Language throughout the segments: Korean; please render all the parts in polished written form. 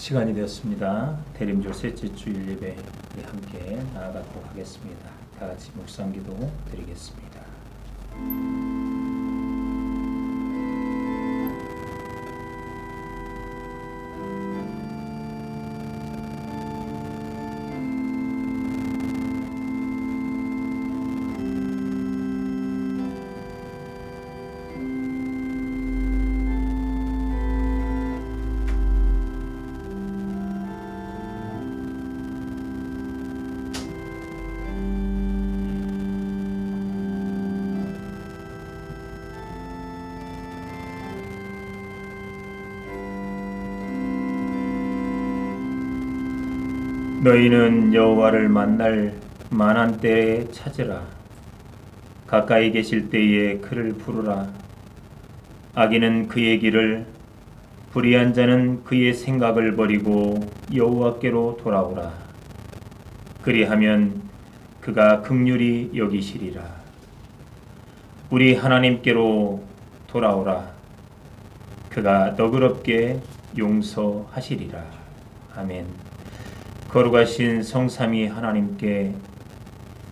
시간이 되었습니다. 대림절 셋째 주일 예배에 함께 나아가도록 하겠습니다. 다 같이 묵상기도 드리겠습니다. 너희는 여호와를 만날 만한 때에 찾으라. 가까이 계실 때에 그를 부르라. 악인은 그의 길을, 불의한 자는 그의 생각을 버리고 여호와께로 돌아오라. 그리하면 그가 긍휼히 여기시리라. 우리 하나님께로 돌아오라. 그가 너그럽게 용서하시리라. 아멘. 거룩하신 성삼위 하나님께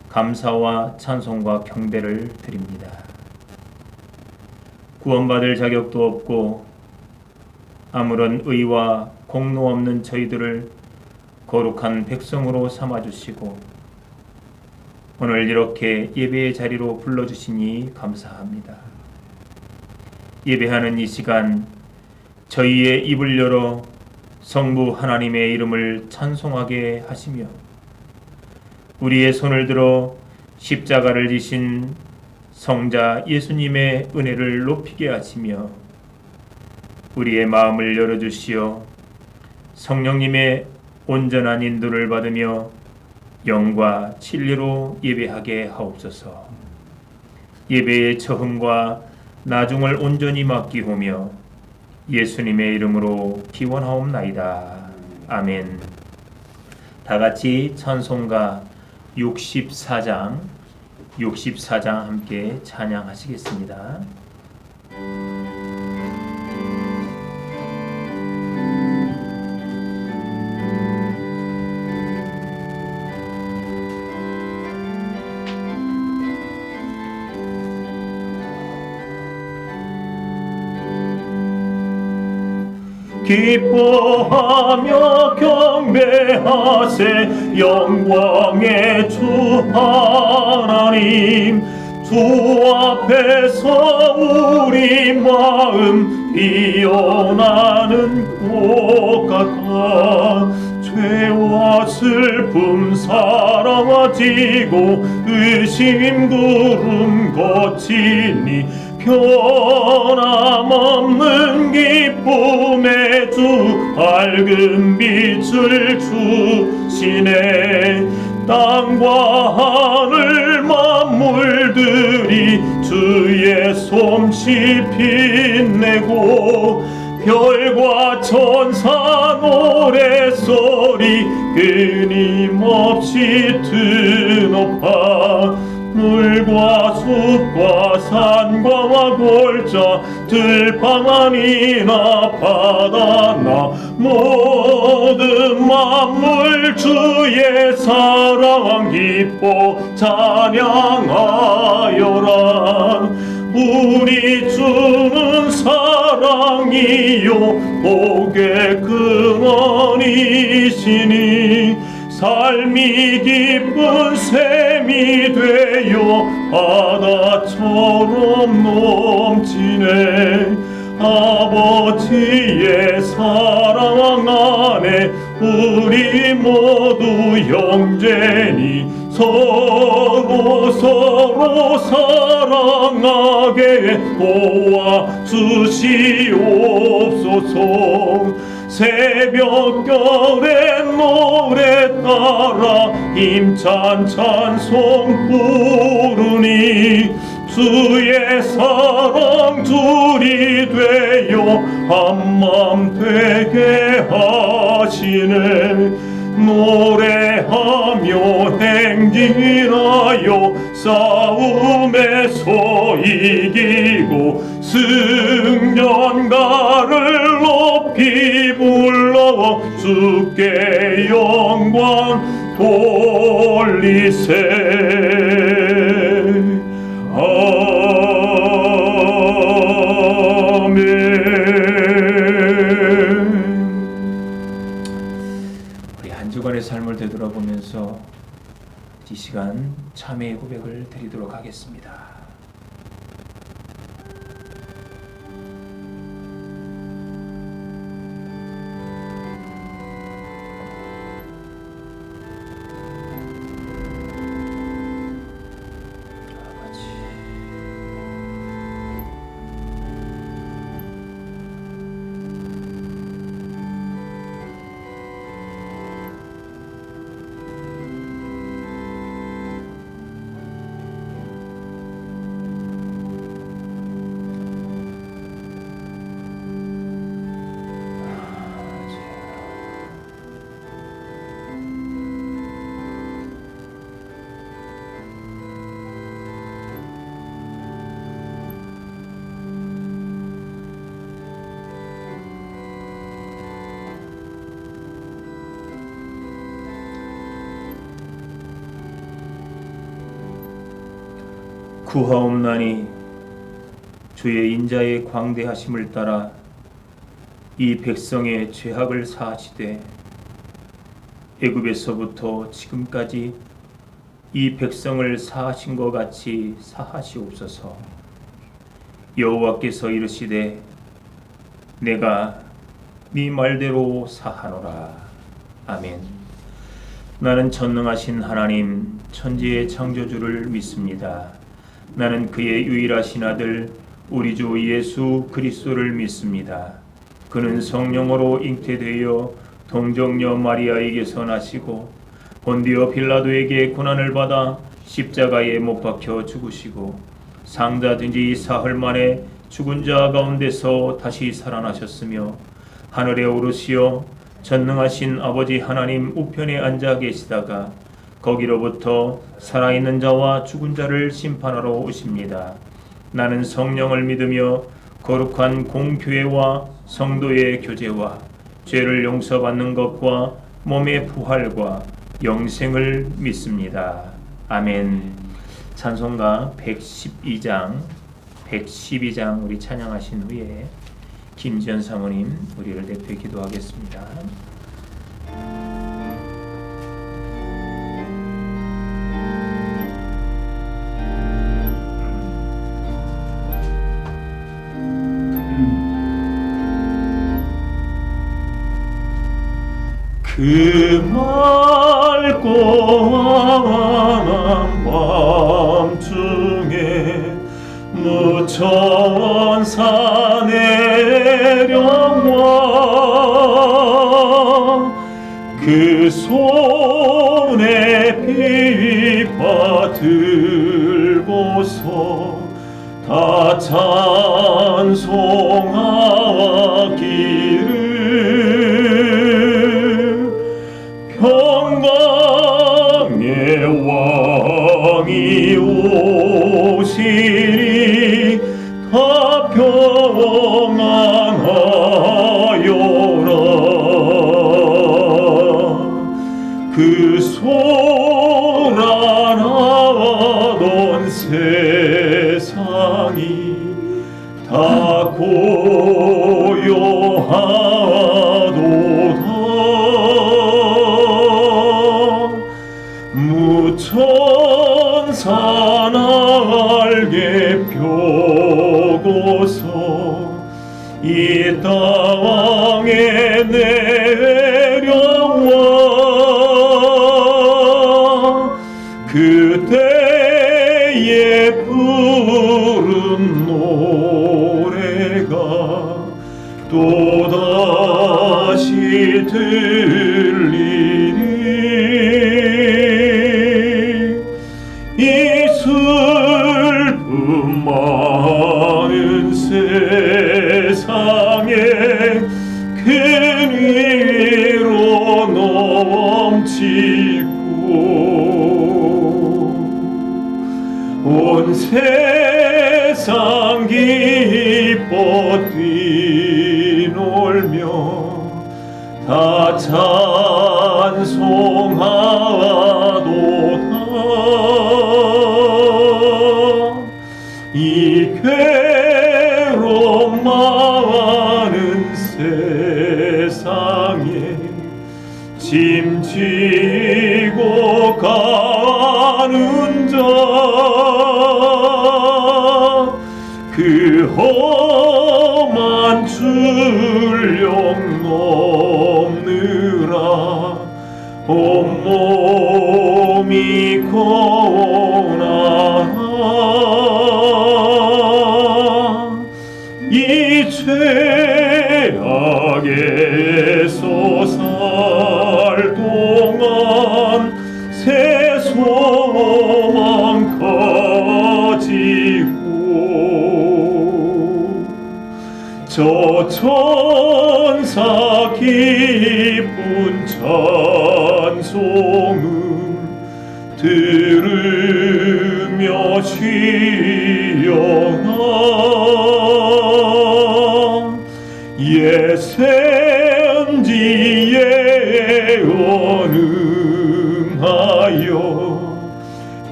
감사와 찬송과 경배를 드립니다. 구원받을 자격도 없고 아무런 의와 공로 없는 저희들을 거룩한 백성으로 삼아주시고 오늘 이렇게 예배의 자리로 불러주시니 감사합니다. 예배하는 이 시간 저희의 입을 열어 성부 하나님의 이름을 찬송하게 하시며 우리의 손을 들어 십자가를 지신 성자 예수님의 은혜를 높이게 하시며 우리의 마음을 열어주시어 성령님의 온전한 인도를 받으며 영과 진리로 예배하게 하옵소서. 예배의 처음과 나중을 온전히 맡기오며 예수님의 이름으로 기원하옵나이다. 아멘. 다같이 찬송가 64장 함께 찬양하시겠습니다. 기뻐하며 경배하세 영광의 주 하나님. 주 앞에서 우리 마음 피어나는 꽃 같아 죄와 슬픔 사라지고 의심 구름 거치니 변함없는 기쁨의 주 밝은 빛을 주시네. 땅과 하늘 만물들이 주의 솜씨 빛내고 별과 천사 노래소리 끊임없이 드높아 물과 숲과 산과 골짜 들방아니나 바다나 모든 만물 주의 사랑 기뻐 찬양하여라. 우리 주는 사랑이요 복의 근원이시니 삶이 기쁜 샘이 되어 바다처럼 넘치네. 아버지의 사랑 안에 우리 모두 형제니 서로 사랑하게 도와주시옵소서. 새벽결의 노래 따라 힘찬 찬송 부르니 주의 사랑 줄이 되어 한맘 되게 하시네. 노래하며 행진하여 싸움에서 이기고 승전가를 높이 불러 주께 영광 돌리세. 우리 한 주간의 삶을 되돌아보면서 이 시간 참회의 고백을 드리도록 하겠습니다. 구하옵나니 주의 인자의 광대하심을 따라 이 백성의 죄악을 사하시되 애굽에서부터 지금까지 이 백성을 사하신 것 같이 사하시옵소서. 여호와께서 이르시되 내가 네 말대로 사하노라. 아멘. 나는 전능하신 하나님 천지의 창조주를 믿습니다. 나는 그의 유일하신 아들 우리 주 예수 그리스도를 믿습니다. 그는 성령으로 잉태되어 동정녀 마리아에게서 나시고 본디오 빌라도에게 고난을 받아 십자가에 못 박혀 죽으시고 상자된 지 사흘 만에 죽은 자 가운데서 다시 살아나셨으며 하늘에 오르시어 전능하신 아버지 하나님 우편에 앉아 계시다가 거기로부터 살아있는 자와 죽은 자를 심판하러 오십니다. 나는 성령을 믿으며 거룩한 공교회와 성도의 교제와 죄를 용서받는 것과 몸의 부활과 영생을 믿습니다. 아멘. 찬송가 112장 우리 찬양하신 후에 김지연 사모님 우리를 대표해 기도하겠습니다. 그 맑고 환한 밤중에 무천 산의 영광 그 손에 빛바 들고서 다 찬송하기를 평강의 왕이 오시리 다 평안하여라. 그 소란하던 세상이 다 고요하도다. 무천산 알게 펴고서 이 땅에 내려와 그때의 푸른 노래가 또다시 들리니 이 슬픔 많은 세상에 큰 위로 넘치고 온 세상 길 다 찬송하도다. 이 괴로움 많은 세상에 짐지고 가는 자, 그 험한 출령 넘느라 온몸이 고나라. 이 죄악에서 살 동안 새 소망 가지고 저 천사 기쁜 찬송을 들으며 쉬어라. 예생지에 언응하여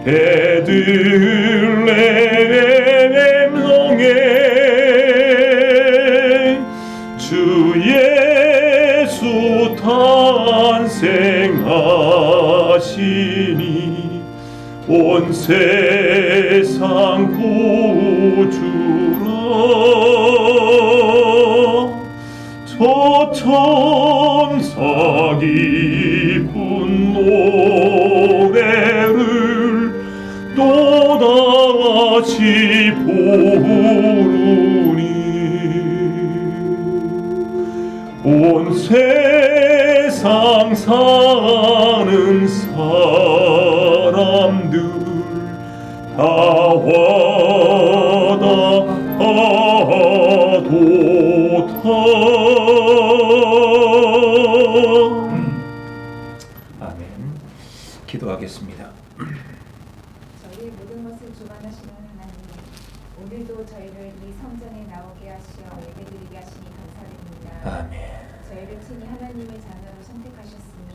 베들레헴 성에 주 예수 탄생하시니 온 세상 구주라. 저 천사 기쁜 노래를 또다시 부르니 온 세상 사는 사람들 다 와다하도다. 아멘. 기도하겠습니다. 저희의 모든 것을 주관하시는 하나님, 오늘도 저희를 이 성전에 나오게 하시어 예배드리게 하시니 감사드립니다. 아멘. 저희를 친히 하나님의 자녀로 선택하셨으니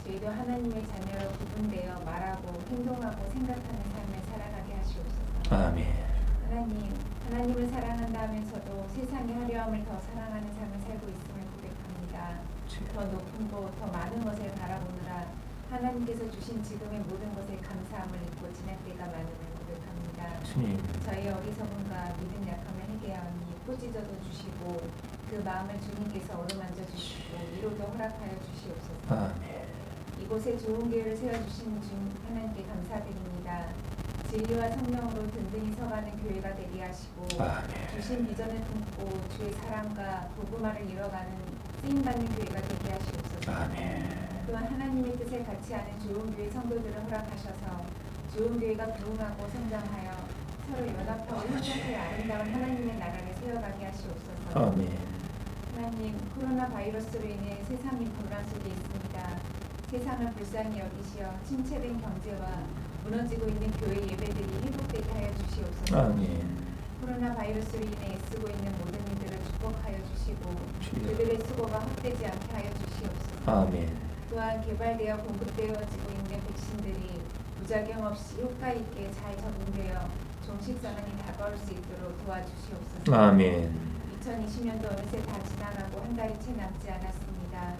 저희도 하나님의 자녀로 구분되어 말하고 행동하고 생각하는 삶을 살아가게 하시옵소서. 아멘. 하나님을 사랑한다 하면서도 세상의 화려함을 더 사랑하는 삶을 살고 있음을 고백합니다. 더 높은 곳, 더 많은 것을 바라보느라 하나님께서 주신 지금의 모든 것에 감사함을 잊고 지날 때가 많음을 고백합니다. 주님. 저희 어리석음과 믿음 약함을 회개하오니 꾸짖어도 주시고 그 마음을 주님께서 어루만져 주시고 위로도 허락하여 주시옵소서. 아멘. 이곳에 좋은 교회를 세워주신 주 하나님께 감사드립니다. 진리와 성령으로 든든히 서가는 교회가 되게 하시고 아멘. 주신 비전을 품고 주의 사랑과 복음화를 이뤄가는 쓰임받는 교회가 되게 하시옵소서. 아멘. 또한 하나님의 뜻에 같이 하는 좋은 교회 성도들을 허락하셔서 좋은 교회가 부흥하고 성장하여 서로 연합하고 협력해 아름다운 하나님의 나라를 세워가게 하시옵소서. 아멘. 하나님, 코로나 바이러스로 인해 세상이混乱속에 있습니다. 세상을 불쌍히 여기시어 침체된 경제와 무너지고 있는 교회 예배들이 회복되게 하여 주시옵소서. 아멘. 코로나 바이러스로 인해 애쓰고 있는 모든 이들을 축복하여 주시고 주여. 그들의 수고가 헛되지 않게 하여 주시옵소서. 아멘. 또한 개발되어 공급되어지고 있는 백신들이 부작용 없이 효과 있게 잘 적응되어 종식 선언이 다가올 수 있도록 도와주시옵소서. 아멘. 2020년도 어느새 다 지나가고 한 달이 채 남지 않았습니다.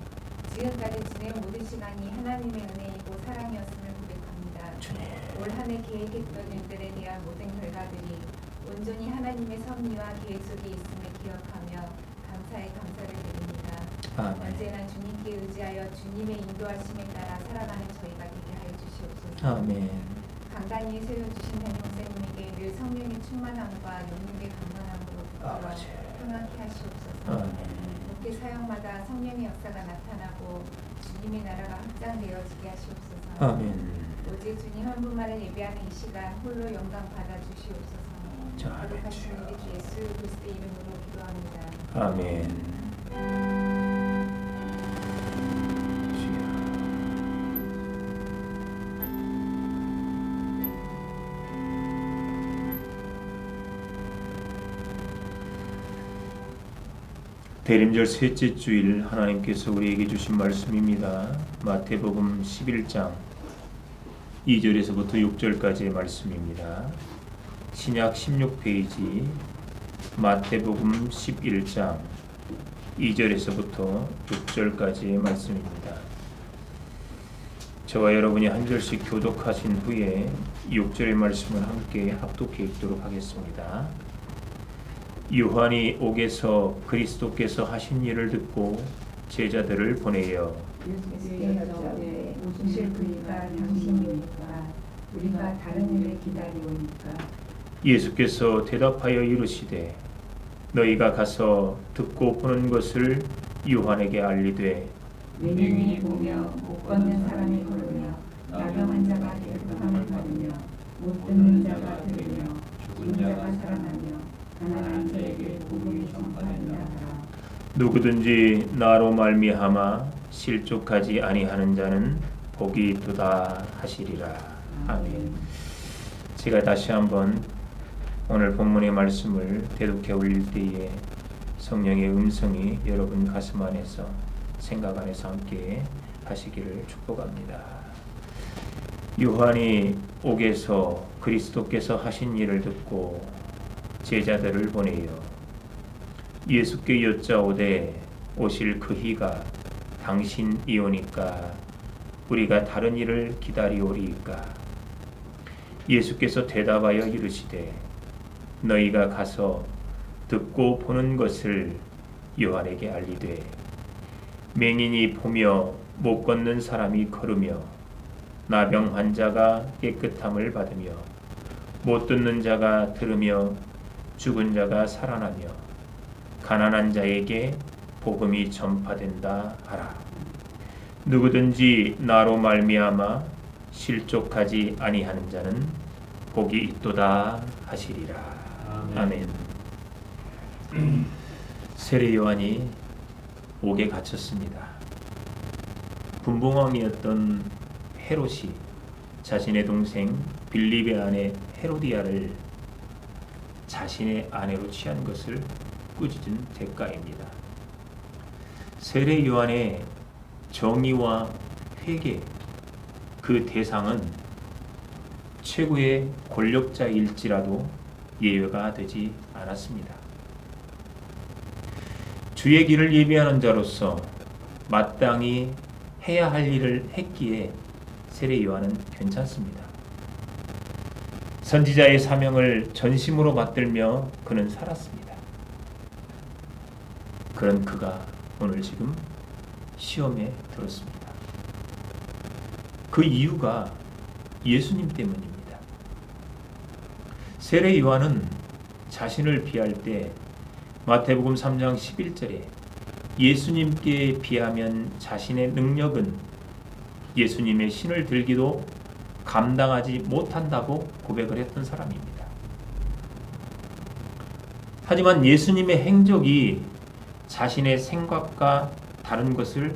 지금까지 지낸 모든 시간이 하나님의 은혜이고 사랑이었음을 고백합니다. 주님. 올 한 해 계획했던 일들에 대한 모든 결과들이 온전히 하나님의 섭리와 계획 속에 있음을 기억하며 감사의 감사를 드립니다. 아멘. 언제나 주님께 의지하여 주님의 인도하심에 따라 살아가는 저희가 되게 하여 주시옵소서. 아멘. 강단위에 세워주신 담임목사님에게 늘 성령의 충만함과 영육의 강건함으로 아버지. 평안케 하시옵소서. 아멘. 목회 사역마다 성령의 역사가 나타나고 주님의 나라가 확장되어지게 하시옵소서. 아멘. 오직 주님 한 분만을 예배하는 이 시간 홀로 영광 받아 주시옵소서. 거룩하신 우리 주 예수 그리스도의 이름으로 기도합니다. 아멘. 대림절 셋째 주일 하나님께서 우리에게 주신 말씀입니다. 마태복음 11장 2절에서부터 6절까지의 말씀입니다. 신약 16페이지 마태복음 11장 2절에서부터 6절까지의 말씀입니다. 저와 여러분이 한 절씩 교독하신 후에 6절의 말씀을 함께 합독해 읽도록 하겠습니다. 요한이 옥에서 그리스도께서 하신 일을 듣고 제자들을 보내어 예수께서 여쭤오되 오실 그이가 당신입니까? 우리가 다른 일을 기다리오니까. 예수께서 대답하여 이르시되 너희가 가서 듣고 보는 것을 요한에게 알리되 맹인이 보며 못 걷는 사람이 걸으며 나병 환자가 깨끗함을 받으며 못 듣는 자가 들으며 죽은 자가 살아나며 가난한 자에게 복음이 전파된다 하라. 누구든지 나로 말미암아 실족하지 아니하는 자는 복이 있도다 하시리라. 아멘. 제가 다시 한번 오늘 본문의 말씀을 대독해 올릴 때에 성령의 음성이 여러분 가슴 안에서 생각 안에서 함께 하시기를 축복합니다. 요한이 옥에서 그리스도께서 하신 일을 듣고 제자들을 보내어 예수께 여짜오되 오실 그 희가 당신이오니까 우리가 다른 일을 기다리오리이까. 예수께서 대답하여 이르시되 너희가 가서 듣고 보는 것을 요한에게 알리되 맹인이 보며 못 걷는 사람이 걸으며 나병 환자가 깨끗함을 받으며 못 듣는 자가 들으며 죽은 자가 살아나며 가난한 자에게 복음이 전파된다 하라. 누구든지 나로 말미암아 실족하지 아니하는 자는 복이 있도다 하시리라. 아멘. 세례 요한이 옥에 갇혔습니다. 군봉왕이었던 헤롯이 자신의 동생 빌립의 아내 헤로디아를 자신의 아내로 취한 것을 꾸짖은 대가입니다. 세례 요한의 정의와 회개, 그 대상은 최고의 권력자일지라도 예외가 되지 않았습니다. 주의 길을 예비하는 자로서 마땅히 해야 할 일을 했기에 세례 요한은 괜찮습니다. 선지자의 사명을 전심으로 받들며 그는 살았습니다. 그런 그가 오늘 지금 시험에 들었습니다. 그 이유가 예수님 때문입니다. 세례 요한은 자신을 비할 때 마태복음 3장 11절에 예수님께 비하면 자신의 능력은 예수님의 신을 들기도 감당하지 못한다고 고백을 했던 사람입니다. 하지만 예수님의 행적이 자신의 생각과 다른 것을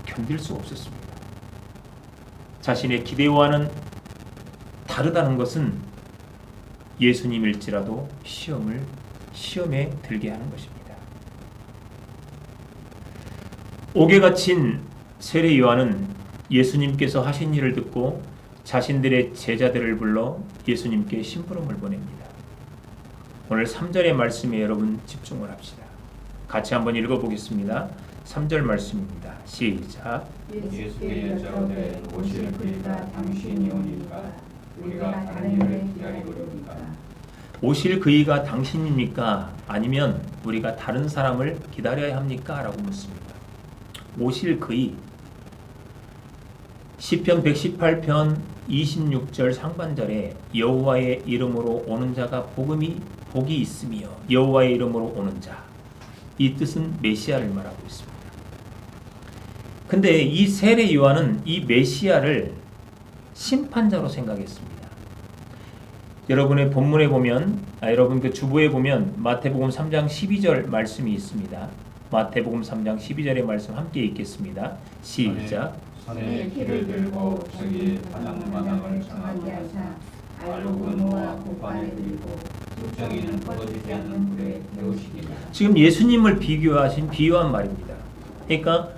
견딜 수 없었습니다. 자신의 기대와는 다르다는 것은 예수님일지라도 시험에 들게 하는 것입니다. 옥에 갇힌 세례 요한은 예수님께서 하신 일을 듣고 자신들의 제자들을 불러 예수님께 심부름을 보냅니다. 오늘 3절의 말씀에 여러분 집중을 합시다. 같이 한번 읽어보겠습니다. 3절 말씀입니다. 시작. 예수께 여짜오되 오실 그이가 당신이오니까 우리가 다른 일을 기다리오리이까. 오실 그이가 당신입니까? 아니면 우리가 다른 사람을 기다려야 합니까? 라고 묻습니다. 오실 그이, 시편 118편 26절 상반절에 여호와의 이름으로 오는 자가 복이 있으며 여호와의 이름으로 오는 자, 이 뜻은 메시아를 말하고 있습니다. 근데 이 세례 요한은 이 메시아를 심판자로 생각했습니다. 여러분의 본문에 보면, 여러분 그 주보에 보면 마태복음 3장 12절 말씀이 있습니다. 마태복음 3장 12절의 말씀 함께 읽겠습니다. 시작. 산에 키를 들고 저기 바닥마당을 정하게 하사 알로 건너와 곡반에 들고 육정이는 꺼지지 않는 불에 태우시리라. 지금 예수님을 비유한 말입니다. 그러니까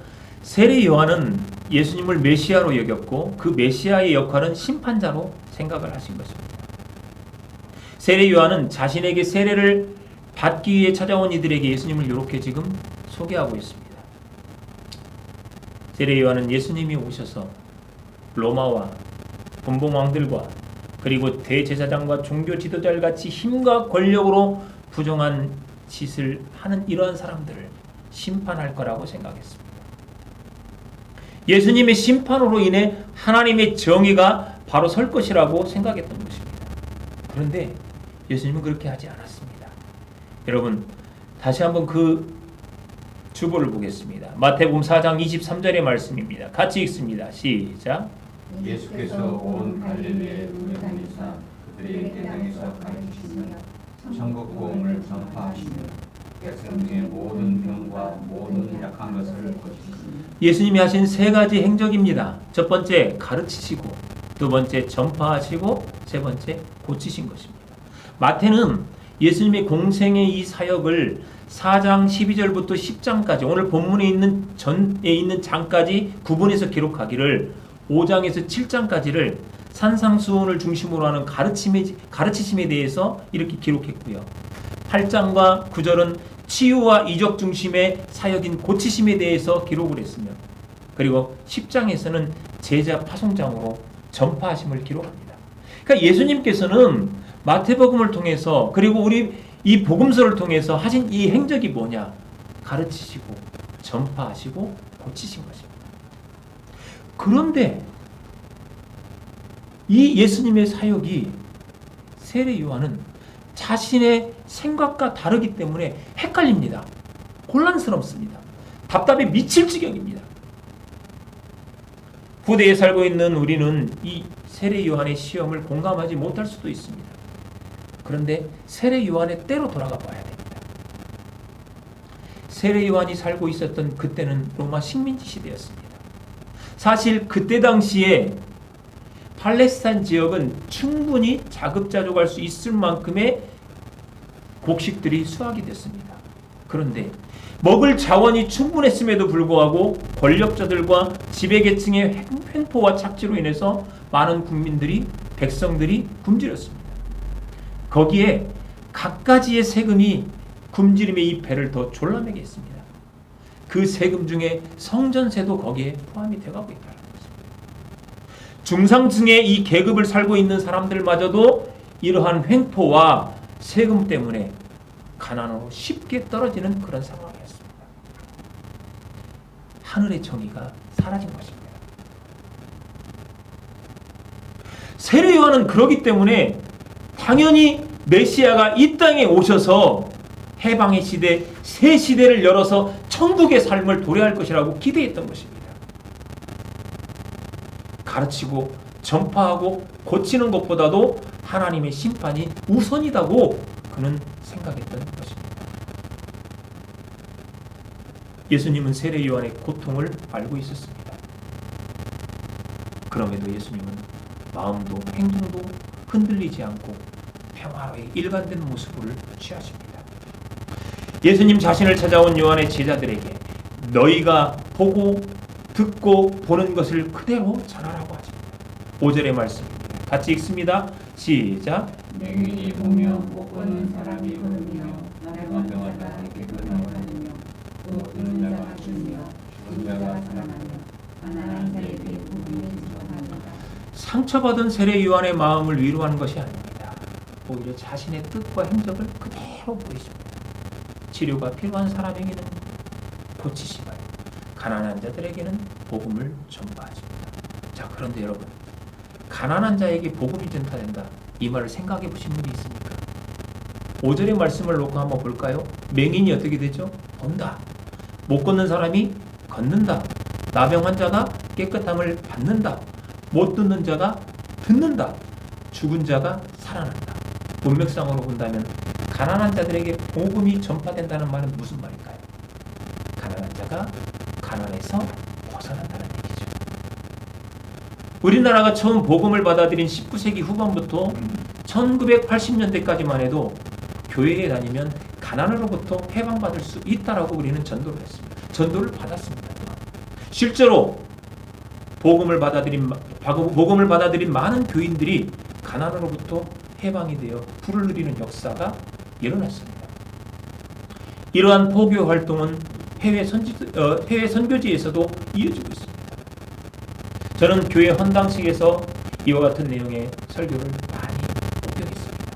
세례 요한은 예수님을 메시아로 여겼고 그 메시아의 역할은 심판자로 생각을 하신 것입니다. 세례 요한은 자신에게 세례를 받기 위해 찾아온 이들에게 예수님을 이렇게 지금 소개하고 있습니다. 세례 요한은 예수님이 오셔서 로마와 분봉왕들과 그리고 대제사장과 종교 지도자를 같이 힘과 권력으로 부정한 짓을 하는 이러한 사람들을 심판할 거라고 생각했습니다. 예수님의 심판으로 인해 하나님의 정의가 바로 설 것이라고 생각했던 것입니다. 그런데 예수님은 그렇게 하지 않았습니다. 여러분, 다시 한번 그 주보를 보겠습니다. 마태복음 4장 23절의 말씀입니다. 같이 읽습니다. 시작. 예수께서 온 갈릴리에 다니사 그들의 대상에서 가르치시며 천국 복음을 전파하시며 백성 중에 모든 병과 모든 약한 것을 고치시며. 예수님이 하신 세 가지 행적입니다. 첫 번째 가르치시고, 두 번째 전파하시고, 세 번째 고치신 것입니다. 마태는 예수님의 공생의 이 사역을 4장 12절부터 10장까지 오늘 본문에 있는 전에 있는 장까지 구분해서 기록하기를 5장에서 7장까지를 산상수훈을 중심으로 하는 가르치심에 대해서 이렇게 기록했고요. 8장과 9절은 치유와 이적 중심의 사역인 고치심에 대해서 기록을 했으며, 그리고 10장에서는 제자 파송장으로 전파하심을 기록합니다. 그러니까 예수님께서는 마태복음을 통해서 그리고 우리 이 복음서를 통해서 하신 이 행적이 뭐냐? 가르치시고 전파하시고 고치신 것입니다. 그런데 이 예수님의 사역이 세례 요한은 자신의 생각과 다르기 때문에 헷갈립니다. 혼란스럽습니다. 답답해 미칠 지경입니다. 후대에 살고 있는 우리는 이 세례 요한의 시험을 공감하지 못할 수도 있습니다. 그런데 세례 요한의 때로 돌아가 봐야 됩니다. 세례 요한이 살고 있었던 그때는 로마 식민지 시대였습니다. 사실 그때 당시에 팔레스타인 지역은 충분히 자급자족할 수 있을 만큼의 곡식들이 수확이 됐습니다. 그런데 먹을 자원이 충분했음에도 불구하고 권력자들과 지배계층의 횡포와 착취로 인해서 많은 국민들이, 백성들이 굶주렸습니다. 거기에 갖가지의 세금이 굶주림의 이 배를 더 졸라매게 했습니다. 그 세금 중에 성전세도 거기에 포함이 되어가고 있다는 것입니다. 중상층의 이 계급을 살고 있는 사람들마저도 이러한 횡포와 세금 때문에 가난으로 쉽게 떨어지는 그런 상황이었습니다. 하늘의 정의가 사라진 것입니다. 세례 요한은 그러기 때문에 당연히 메시아가 이 땅에 오셔서 해방의 시대, 새 시대를 열어서 천국의 삶을 도래할 것이라고 기대했던 것입니다. 가르치고 전파하고 고치는 것보다도 하나님의 심판이 우선이라고 그는 생각했던 것입니다. 예수님은 세례 요한의 고통을 알고 있었습니다. 그럼에도 예수님은 마음도 행동도 흔들리지 않고 평화로이 일관된 모습을 취하십니다. 예수님 자신을 찾아온 요한의 제자들에게 너희가 보고 듣고 보는 것을 그대로 전하라고 하십니다. 5절의 말씀입니다. 같이 읽습니다. 시작. 맹인이 보며 못 보는 사람이 걸으며 나병한 자가 깨끗하고 다니며 또 듣는 자가 들으며 죽은 자가 살아나며 가난한 자에게 복음을 전합니다. 상처받은 세례 요한의 마음을 위로하는 것이 아닙니다. 오히려 자신의 뜻과 행적을 그대로 보이십니다. 치료가 필요한 사람에게는 고치심을, 가난한 자들에게는 복음을 전파하십니다. 자, 그런데 여러분, 가난한 자에게 복음이 전파된다, 이 말을 생각해 보신 분이 있습니까? 5절의 말씀을 놓고 한번 볼까요? 맹인이 어떻게 되죠? 본다. 못 걷는 사람이 걷는다. 나병 환자가 깨끗함을 받는다. 못 듣는 자가 듣는다. 죽은 자가 살아난다. 문맥상으로 본다면 가난한 자들에게 복음이 전파된다는 말은 무슨 말일까요? 가난한 자가 가난에서 벗어난다는 얘기죠. 우리나라가 처음 복음을 받아들인 19세기 후반부터 1980년대까지만 해도 교회에 다니면 가난으로부터 해방받을 수 있다라고 우리는 전도를 했습니다. 전도를 받았습니다. 실제로 복음을 받아들인 많은 교인들이 가난으로부터 해방이 되어 불을 누리는 역사가 일어났습니다. 이러한 포교 활동은 해외 선교지에서도 이어지고 있습니다. 저는 교회 헌당식에서 이와 같은 내용의 설교를 많이 목격했습니다.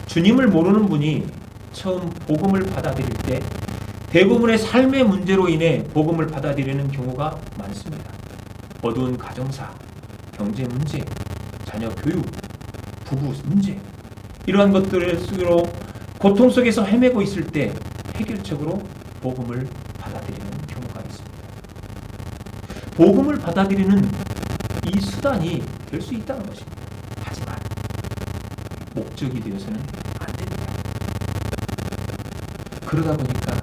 주님을 모르는 분이 처음 복음을 받아들일 때 대부분의 삶의 문제로 인해 복음을 받아들이는 경우가 많습니다. 어두운 가정사, 경제 문제, 자녀 교육, 부부 문제, 이러한 것들로 고통 속에서 헤매고 있을 때 해결책으로 복음을 받아들이는 경우가 있습니다. 복음을 받아들이는 이 수단이 될 수 있다는 것입니다. 하지만 목적이 되어서는 안 됩니다. 그러다 보니까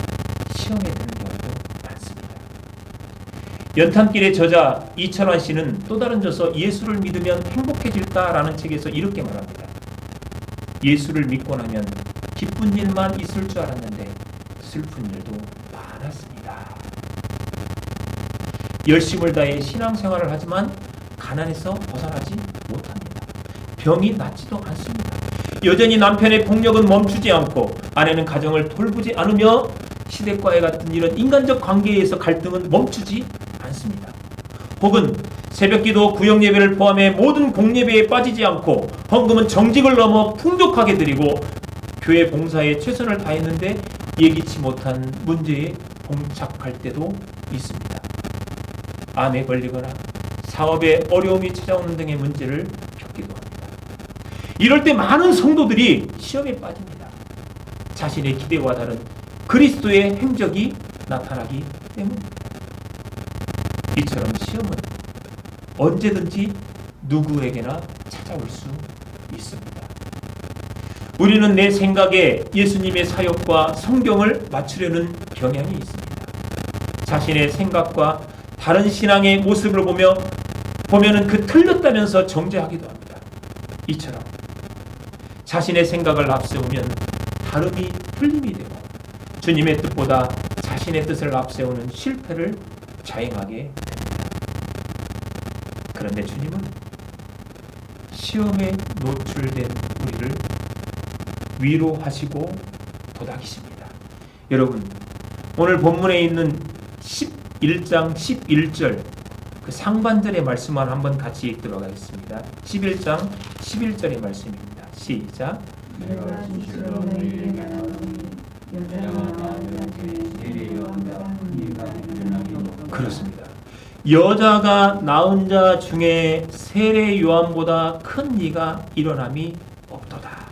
시험에 드는 경우도 많습니다. 연탄길의 저자 이철환 씨는 또 다른 저서 예수를 믿으면 행복해질까라는 책에서 이렇게 말합니다. 예수를 믿고 나면 기쁜 일만 있을 줄 알았는데 슬픈 일도 많았습니다. 열심을 다해 신앙생활을 하지만 가난에서 벗어나지 못합니다. 병이 낫지도 않습니다. 여전히 남편의 폭력은 멈추지 않고 아내는 가정을 돌보지 않으며 시댁과의 같은 이런 인간적 관계에서 갈등은 멈추지 않습니다. 혹은 새벽기도 구역예배를 포함해 모든 공예배에 빠지지 않고 헌금은 정직을 넘어 풍족하게 드리고 교회 봉사에 최선을 다했는데 예기치 못한 문제에 봉착할 때도 있습니다. 암에 걸리거나 사업에 어려움이 찾아오는 등의 문제를 겪기도 합니다. 이럴 때 많은 성도들이 시험에 빠집니다. 자신의 기대와 다른 그리스도의 행적이 나타나기 때문입니다. 이처럼 시험은 언제든지 누구에게나 찾아올 수 있습니다. 우리는 내 생각에 예수님의 사역과 성경을 맞추려는 경향이 있습니다. 자신의 생각과 다른 신앙의 모습을 보면은 그 틀렸다면서 정죄하기도 합니다. 이처럼 자신의 생각을 앞세우면 다름이 틀림이 되고 주님의 뜻보다 자신의 뜻을 앞세우는 실패를 자행하게 됩니다. 그런데 주님은 시험에 노출된 우리를 위로하시고 도닥이십니다. 여러분, 오늘 본문에 있는 11장 11절 그 상반절의 말씀만 한번 같이 읽도록 하겠습니다. 11장 11절의 말씀입니다. 시작. 내가 진실로 너희에게 말하노니 여자가 낳은 자 중에 세례 요한보다 큰 이가 일어나기 없도다. 그렇습니다. 여자가 낳은 자 중에 세례 요한보다 큰 이가 일어남이 없도다.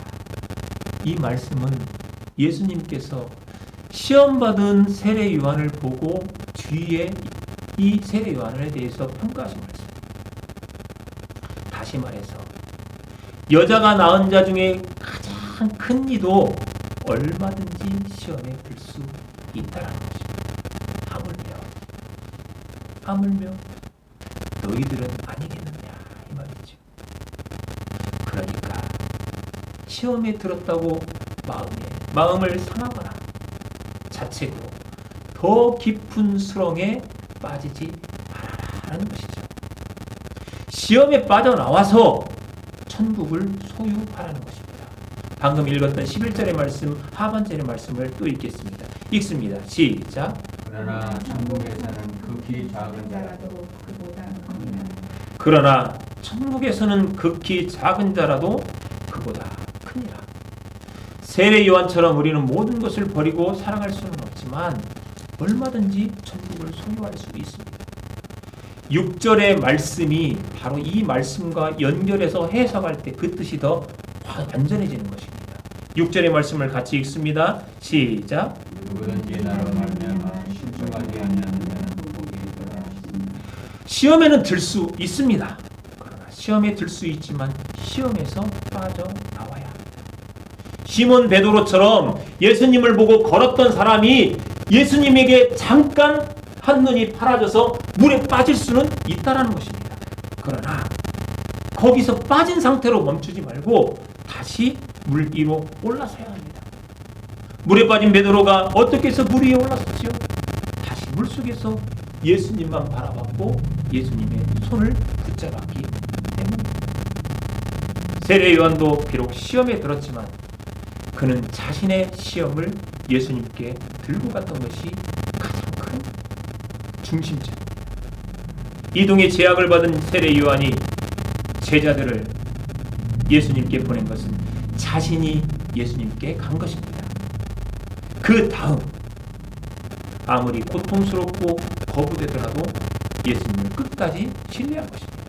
이 말씀은 예수님께서 시험받은 세례 요한을 보고 뒤에 이 세례 요한에 대해서 평가하신 말씀입니다. 다시 말해서 여자가 낳은 자 중에 가장 큰 이도 얼마든지 시험에 들 수 있다는 것입니다. 하물며 너희들은 아니겠느냐 이 말이죠. 그러니까 시험에 들었다고 마음을 상하거나 자책으로 더 깊은 수렁에 빠지지 말아라는 것이죠. 시험에 빠져나와서 천국을 소유하라는 것입니다. 방금 읽었던 11절의 말씀 하반절의 말씀을 또 읽겠습니다. 읽습니다. 시작. 그러나 천국에서는 극히 작은 자라도 그보다 크니라. 그러나 천국에서는 극히 작은 자라도 그보다 크니라. 세례 요한처럼 우리는 모든 것을 버리고 살아갈 수는 없지만 얼마든지 천국을 소유할 수 있습니다. 6절의 말씀이 바로 이 말씀과 연결해서 해석할 때 그 뜻이 더 완전해지는 것입니다. 6절의 말씀을 같이 읽습니다. 시작. 누구든지 나로 말미암아 신중하게 하는 자는 복이 있도다 하시니. 시험에는 들 수 있습니다. 그러나 시험에 들 수 있지만 시험에서 빠져나와야 합니다. 시몬 베드로처럼 예수님을 보고 걸었던 사람이 예수님에게 잠깐 한눈이 파라져서 물에 빠질 수는 있다라는 것입니다. 그러나 거기서 빠진 상태로 멈추지 말고 다시 물 위로 올라서야 합니다. 물에 빠진 베드로가 어떻게 해서 물 위에 올랐었지요? 다시 물속에서 예수님만 바라봤고 예수님의 손을 붙잡았기 때문입니다. 세례 요한도 비록 시험에 들었지만 그는 자신의 시험을 예수님께 들고 갔던 것이 가장 큰 중심점입니다. 이동의 제약을 받은 세례 요한이 제자들을 예수님께 보낸 것은 자신이 예수님께 간 것입니다. 그 다음 아무리 고통스럽고 거부되더라도 예수님을 끝까지 신뢰한 것입니다.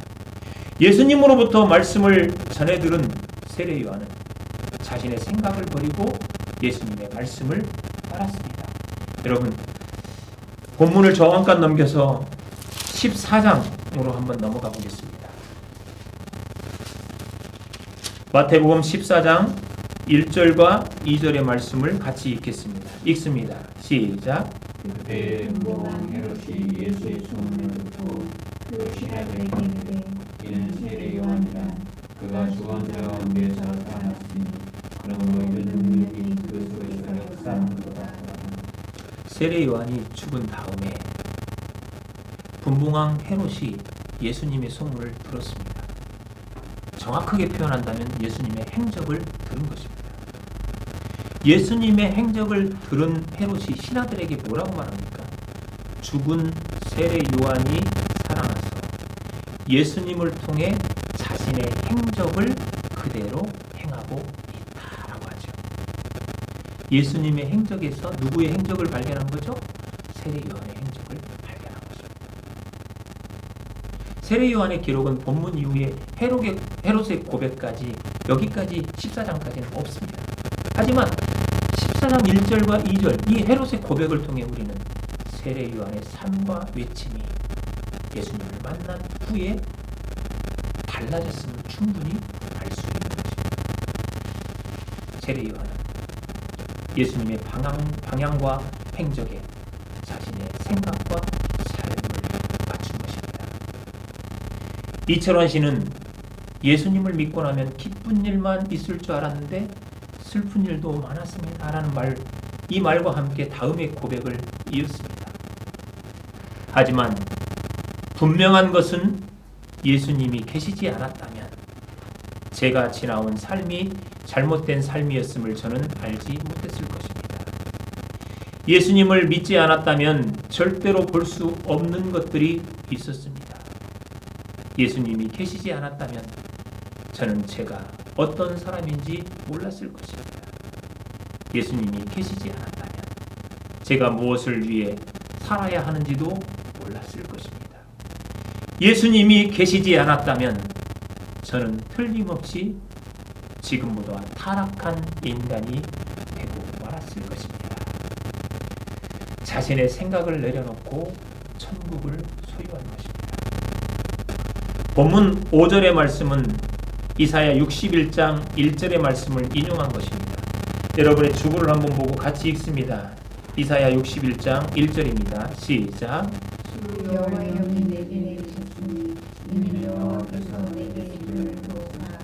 예수님으로부터 말씀을 전해 들은 세례 요한은 자신의 생각을 버리고 예수님의 말씀을 따랐습니다. 여러분, 본문을 저 잠깐 넘겨서 14장으로 한번 넘어가 보겠습니다. 마태복음 14장 1절과 2절의 말씀을 같이 읽겠습니다. 읽습니다. 시작. 그때 왕 헤롯이 예수의 소문을 듣고 그 신하들에게 이르되 이는 세례 요한이라 그가 죽은 자 가운데서 살아났으니 그러므로 이런 능력이 그 속에서 역사하는 거다. 세례 요한이 죽은 다음에 분봉왕 헤롯이 예수님의 소문을 들었습니다. 정확하게 표현한다면 예수님의 행적을 들은 것입니다. 예수님의 행적을 들은 헤롯이 신하들에게 뭐라고 말합니까? 죽은 세례 요한이 살아나서 예수님을 통해 자신의 행적을 그대로 행하고 있다라고 하죠. 예수님의 행적에서 누구의 행적을 발견한 거죠? 세례 요한의 행적을 발견한 것입니다. 세례 요한의 기록은 본문 이후에 헤롯의 고백까지 여기까지 14장까지는 없습니다. 하지만 14장 1절과 2절 이 헤롯의 고백을 통해 우리는 세례 요한의 삶과 외침이 예수님을 만난 후에 달라졌음을 충분히 알 수 있는 것입니다. 세례 요한은 예수님의 방향과 행적에 자신의 생각과 삶을 맞춘 것입니다. 이철원 씨는 예수님을 믿고 나면 기쁜 일만 있을 줄 알았는데 슬픈 일도 많았습니다 라는 이 말과 함께 다음의 고백을 이었습니다. 하지만 분명한 것은 예수님이 계시지 않았다면 제가 지나온 삶이 잘못된 삶이었음을 저는 알지 못했을 것입니다. 예수님을 믿지 않았다면 절대로 볼 수 없는 것들이 있었습니다. 예수님이 계시지 않았다면 저는 제가 어떤 사람인지 몰랐을 것입니다. 예수님이 계시지 않았다면 제가 무엇을 위해 살아야 하는지도 몰랐을 것입니다. 예수님이 계시지 않았다면 저는 틀림없이 지금보다 타락한 인간이 되고 말았을 것입니다. 자신의 생각을 내려놓고 천국을 소유한 것입니다. 본문 5절의 말씀은 이사야 61장 1절의 말씀을 인용한 것입니다. 여러분의 주보를 한번 보고 같이 읽습니다. 이사야 61장 1절입니다. 시작. 주 여호와의 영이 내게 내리셨으니 이는 여호와께서 내게 길을 도우사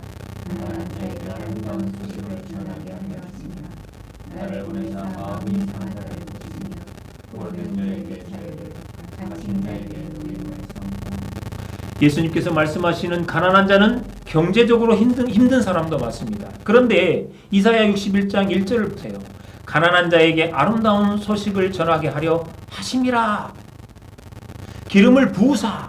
가난한 자에게 아름다운 소식을 전하게 하려 하시며 나를 보내사 마음이 상한 자를 고치며 포로된 자에게 자유를 갇힌 자에게 누림을 선포하며. 예수님께서 말씀하시는 가난한 자는 경제적으로 힘든 사람도 맞습니다. 그런데 이사야 61장 1절을 보세요. 가난한 자에게 아름다운 소식을 전하게 하려 하심이라. 기름을 부으사.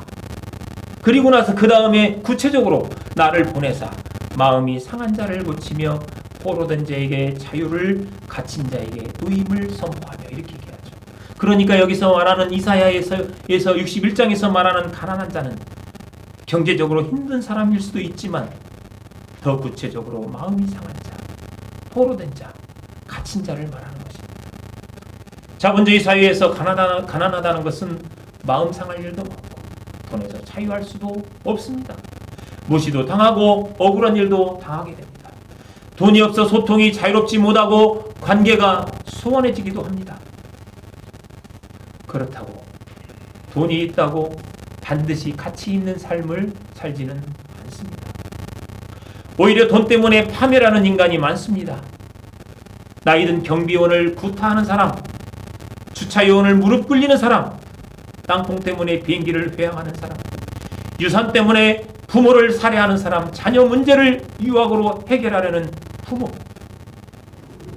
그리고 나서 그 다음에 구체적으로 나를 보내사 마음이 상한 자를 고치며 포로된 자에게 자유를 갇힌 자에게 의임을 선포하며 이렇게 얘기하죠. 그러니까 여기서 말하는 이사야에서 61장에서 말하는 가난한 자는 경제적으로 힘든 사람일 수도 있지만 더 구체적으로 마음이 상한 자, 포로된 자, 갇힌 자를 말하는 것입니다. 자본주의 사회에서 가난하다는 것은 마음 상할 일도 많고 돈에서 자유할 수도 없습니다. 무시도 당하고 억울한 일도 당하게 됩니다. 돈이 없어 소통이 자유롭지 못하고 관계가 소원해지기도 합니다. 그렇다고 돈이 있다고 반드시 가치 있는 삶을 살지는 않습니다. 오히려 돈 때문에 파멸하는 인간이 많습니다. 나이든 경비원을 구타하는 사람, 주차요원을 무릎 꿇리는 사람, 땅콩 때문에 비행기를 회항하는 사람, 유산 때문에 부모를 살해하는 사람, 자녀 문제를 유학으로 해결하려는 부모,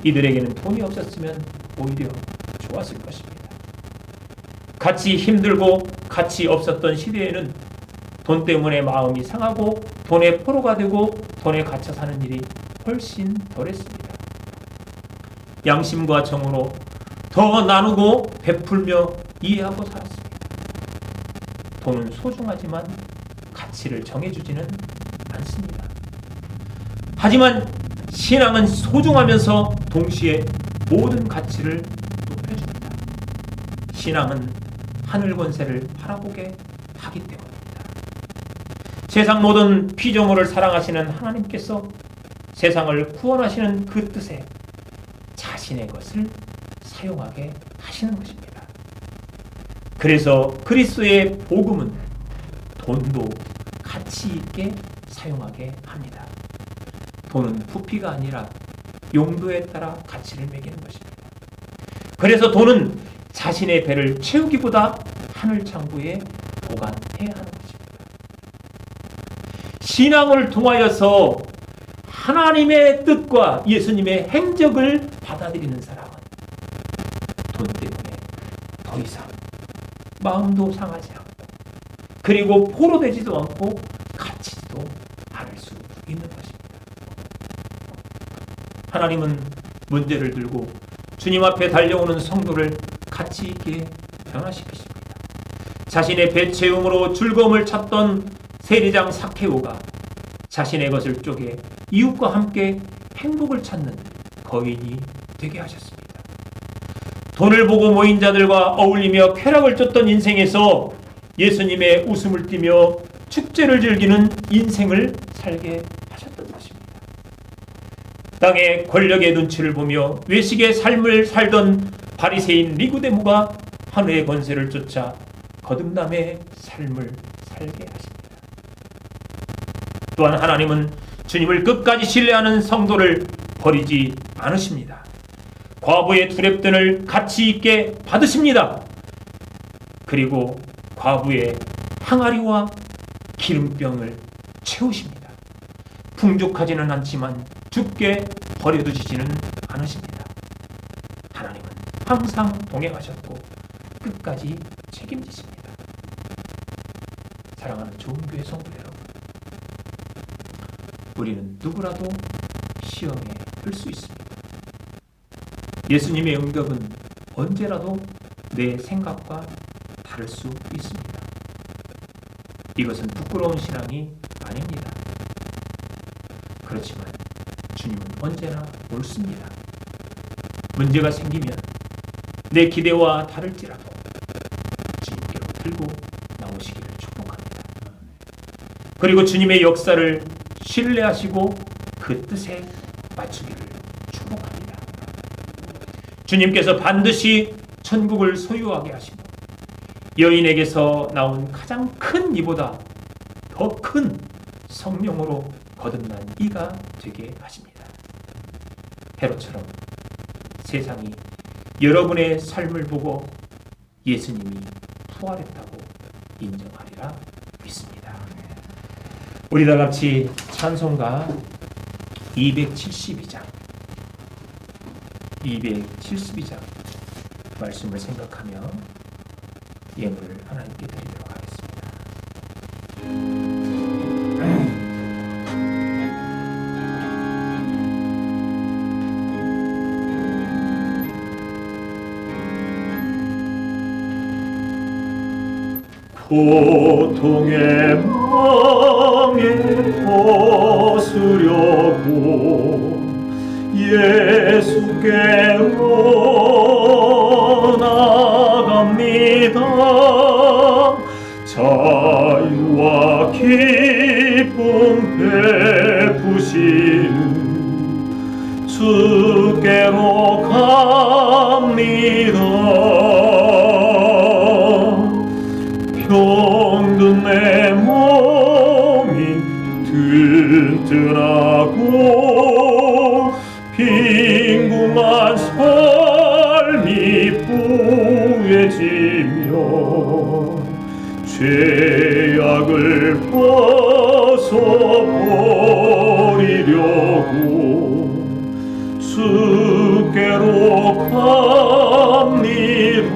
이들에게는 돈이 없었으면 오히려 좋았을 것입니다. 같이 힘들고 같이 없었던 시대에는 돈 때문에 마음이 상하고 돈의 포로가 되고 돈에 갇혀 사는 일이 훨씬 덜했습니다. 양심과 정으로 더 나누고 베풀며 이해하고 살았습니다. 돈은 소중하지만 가치를 정해주지는 않습니다. 하지만 신앙은 소중하면서 동시에 모든 가치를 높여줍니다. 신앙은 하늘 권세를 바라보게 하기 때문입니다. 세상 모든 피조물을 사랑하시는 하나님께서 세상을 구원하시는 그 뜻에 자신의 것을 사용하게 하시는 것입니다. 그래서 그리스도의 복음은 돈도 가치 있게 사용하게 합니다. 돈은 부피가 아니라 용도에 따라 가치를 매기는 것입니다. 그래서 돈은 자신의 배를 채우기보다 하늘 창고에 보관해야 하는 것입니다. 신앙을 통하여서 하나님의 뜻과 예수님의 행적을 받아들이는 사람은 돈 때문에 더 이상 마음도 상하지 않고 그리고 포로되지도 않고 갇히지도 않을 수 있는 것입니다. 하나님은 문제를 들고 주님 앞에 달려오는 성도를 가치 있게 변화시키십니다. 자신의 배 채움으로 즐거움을 찾던 세리장 삭케오가 자신의 것을 쪼개 이웃과 함께 행복을 찾는 거인이 되게 하셨습니다. 돈을 보고 모인 자들과 어울리며 쾌락을 쫓던 인생에서 예수님의 웃음을 띠며 축제를 즐기는 인생을 살게 하셨던 것입니다. 땅의 권력의 눈치를 보며 외식의 삶을 살던 바리새인 니고데모가 하늘의 권세를 쫓아 거듭남의 삶을 살게 하십니다. 또한 하나님은 주님을 끝까지 신뢰하는 성도를 버리지 않으십니다. 과부의 두렙돈을 가치 있게 받으십니다. 그리고 과부의 항아리와 기름병을 채우십니다. 풍족하지는 않지만 죽게 버려두시지는 않으십니다. 하나님은 항상 동행하셨고 끝까지 책임지십니다. 사랑하는 좋은 교회 성도 여러분, 우리는 누구라도 시험에 들 수 있습니다. 예수님의 응답은 언제라도 내 생각과 다를 수 있습니다. 이것은 부끄러운 신앙이 아닙니다. 그렇지만 주님은 언제나 옳습니다. 문제가 생기면 내 기대와 다를지라도 주님께로 들고 나오시기를 축복합니다. 그리고 주님의 역사를 신뢰하시고 그 뜻에 맞추기를 축복합니다. 주님께서 반드시 천국을 소유하게 하시고 여인에게서 나온 가장 큰 이보다 더 큰 성령으로 거듭난 이가 되게 하십니다. 헤롯처럼 세상이 여러분의 삶을 보고 예수님이 부활했다고 인정하리라 믿습니다. 우리 다 같이 찬송가 272장 말씀을 생각하며 예물을 하나님께 드리도록 하겠습니다. 고통의 망에 벗으려고 예수께로 나갑니다. 자유와 기쁨 베푸시는 주께로 갑니다. 병든 내 몸이 튼튼하고 빈궁한 삶이 부해지며 죄악을 벗어버리려고 주께로 갑니다.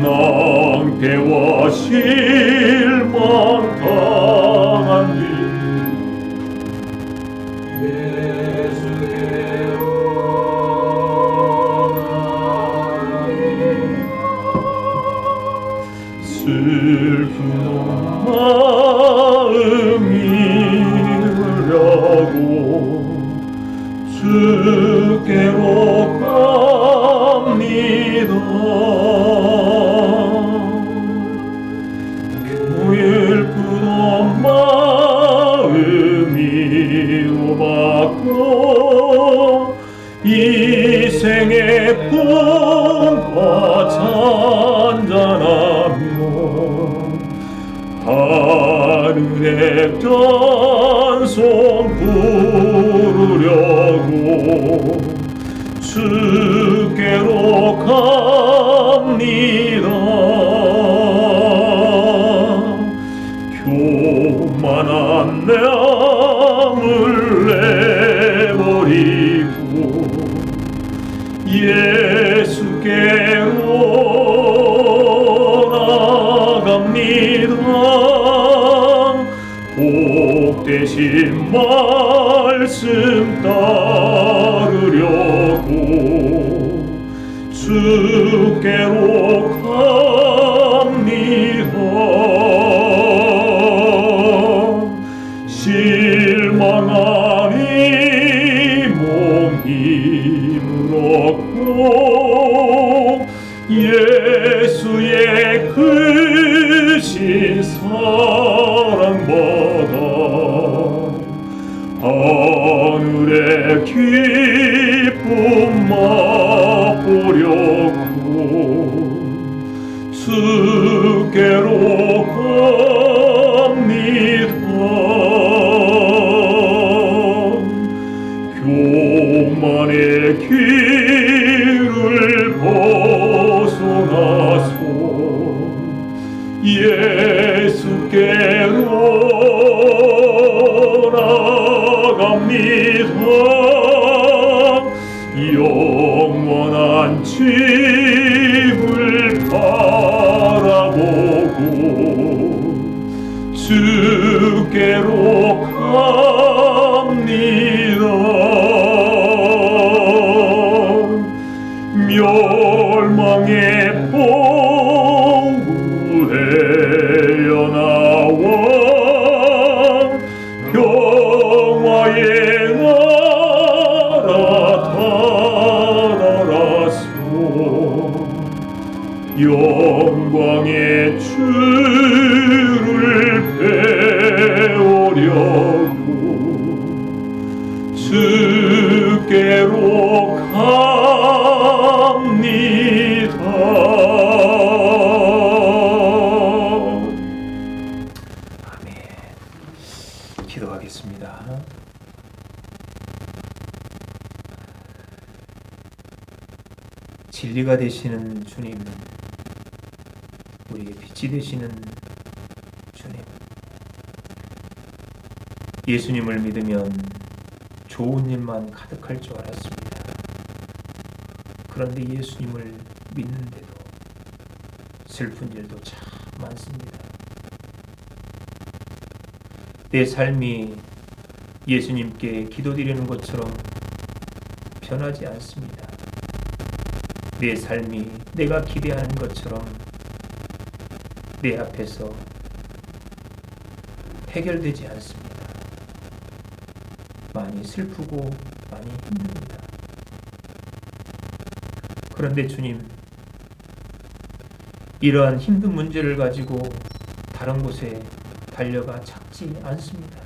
낭패와 실망 당한 뒤 예수께로 슬픈 마음이 흐려고 주께로 갑니다. 교일뿐한 마음이 오받고 이 생의 풍파 잔잔하며 하늘의 찬송 부르려고 주께로 갑니다. 교만한 내 암을 내버리고 예수께로 나갑니다. 복되신 말씀 따르려고 주께로 갑니다. 실망하니 몸 힘을 얻고 예수의 크신 사랑받아 하늘의 기쁨 맛보려고 주께로 갑니다. 교만의 길을 벗어나서 예수께로 나갑니다. 영원한 집을 바라보고 주께로 갑니다. 멸망의 보후에 나와 평화의 나라 달아라서 영광의 주를 배우려고 주께로 갑니다. 아멘. 기도하겠습니다. 진리가 되시는 주님, 우리에게 빛이 되시는 주님, 예수님을 믿으면 좋은 일만 가득할 줄 알았습니다. 그런데 예수님을 믿는데도 슬픈 일도 참 많습니다. 내 삶이 예수님께 기도드리는 것처럼 변하지 않습니다. 내 삶이 내가 기대하는 것처럼 내 앞에서 해결되지 않습니다. 많이 슬프고 많이 힘듭니다. 그런데 주님, 이러한 힘든 문제를 가지고 다른 곳에 달려가 찾지 않습니다.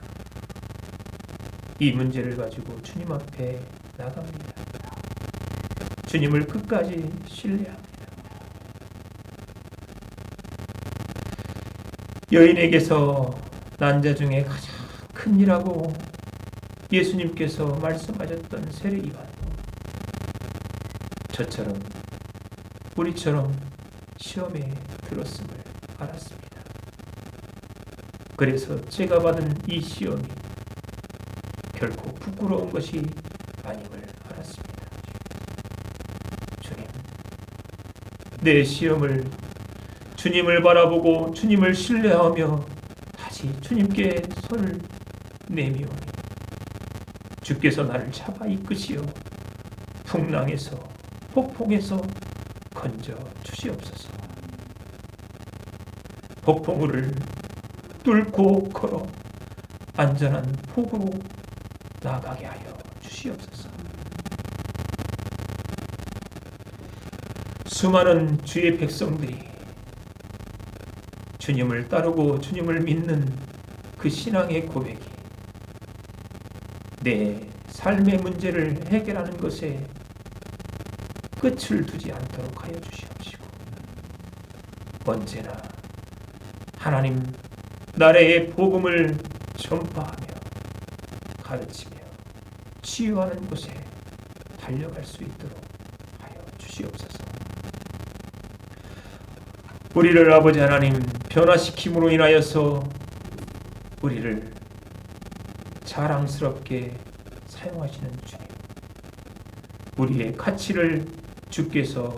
이 문제를 가지고 주님 앞에 나갑니다. 주님을 끝까지 신뢰합니다. 여인에게서 난 자 중에 가장 큰 이라고 예수님께서 말씀하셨던 세례 요한도 저처럼 우리처럼 시험에 들었음을 알았습니다. 그래서 제가 받은 이 시험이 결코 부끄러운 것이 아님을 알았습니다. 주님, 내 시험을 주님을 바라보고 주님을 신뢰하며 다시 주님께 손을 내미오니 주께서 나를 잡아 이끄시어 풍랑에서 폭풍에서 건져 주시옵소서. 폭풍우를 뚫고 걸어 안전한 폭으로 나아가게 하여 주시옵소서. 수많은 주의 백성들이 주님을 따르고 주님을 믿는 그 신앙의 고백이 내 삶의 문제를 해결하는 것에 끝을 두지 않도록 하여 주시옵시고 언제나 하나님 나라의 복음을 전파하며 가르치며 치유하는 곳에 달려갈 수 있도록 하여 주시옵소서. 우리를 아버지 하나님 변화시킴으로 인하여서 우리를 자랑스럽게 사용하시는 주님, 우리의 가치를 주께서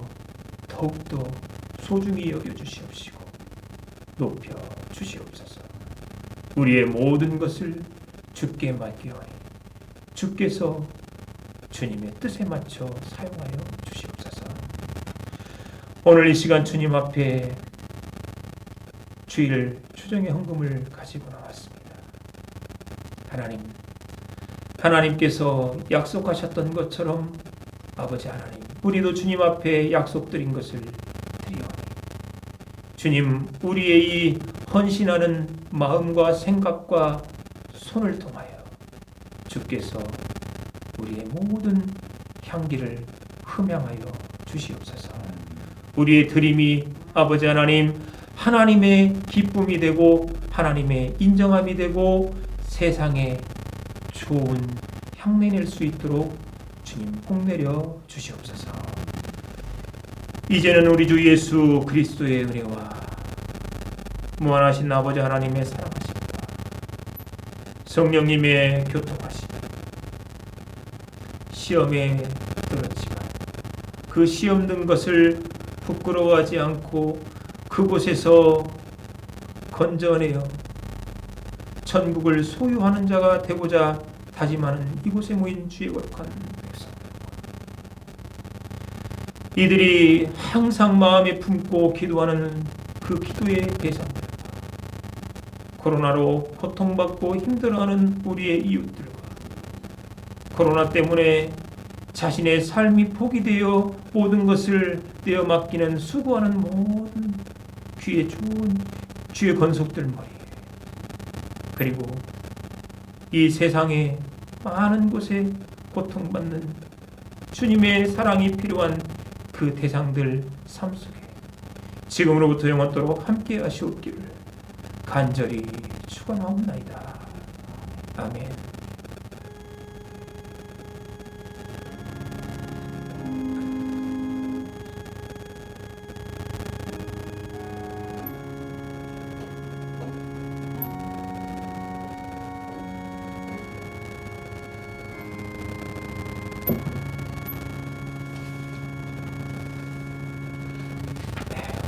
더욱더 소중히 여겨주시옵시고 높여 주시옵소서. 우리의 모든 것을 주께 맡기오니 주께서 주님의 뜻에 맞춰 사용하여 주시옵소서. 오늘 이 시간 주님 앞에 주일 추정의 헌금을 가지고 나왔습니다. 하나님께서 약속하셨던 것처럼 아버지 하나님, 우리도 주님 앞에 약속드린 것을 드리오니 주님, 우리의 이 헌신하는 마음과 생각과 손을 통하여 주께서 우리의 모든 향기를 흠양하여 주시옵소서. 우리의 드림이 아버지 하나님, 하나님의 기쁨이 되고 하나님의 인정함이 되고 세상에 좋은 향내낼 수 있도록 주님 복내려 주시옵소서. 이제는 우리 주 예수 그리스도의 은혜와 무한하신 아버지 하나님의 사랑하심과 성령님의 교통하심, 시험에 들었지만 그 시험 든 것을 부끄러워하지 않고 그곳에서 건져내어 천국을 소유하는 자가 되고자 다짐하는 이곳에 모인 주의 거룩한 백성들, 이들이 항상 마음에 품고 기도하는 그 기도의 대상들과 코로나로 고통받고 힘들어하는 우리의 이웃들과 코로나 때문에 자신의 삶이 포기되어 모든 것을 떼어 맡기는 수고하는 모든 귀에 좋은 주의 권속들 머리에, 그리고 이 세상의 많은 곳에 고통받는 주님의 사랑이 필요한 그 대상들 삶 속에 지금으로부터 영원토록 함께 하시옵기를 간절히 축원하옵나이다. 아멘.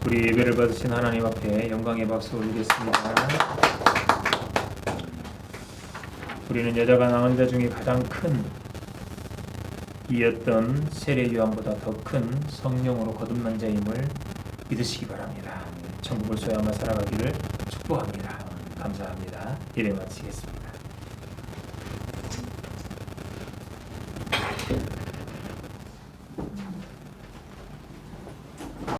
우리 예배를 받으신 하나님 앞에 영광의 박수 올리겠습니다. 우리는 여자가 낳은 자 중에 가장 큰 이었던 세례 요한보다 더 큰 성령으로 거듭난 자임을 믿으시기 바랍니다. 천국을 소유하며 살아가기를 축복합니다. 감사합니다. 예배 마치겠습니다.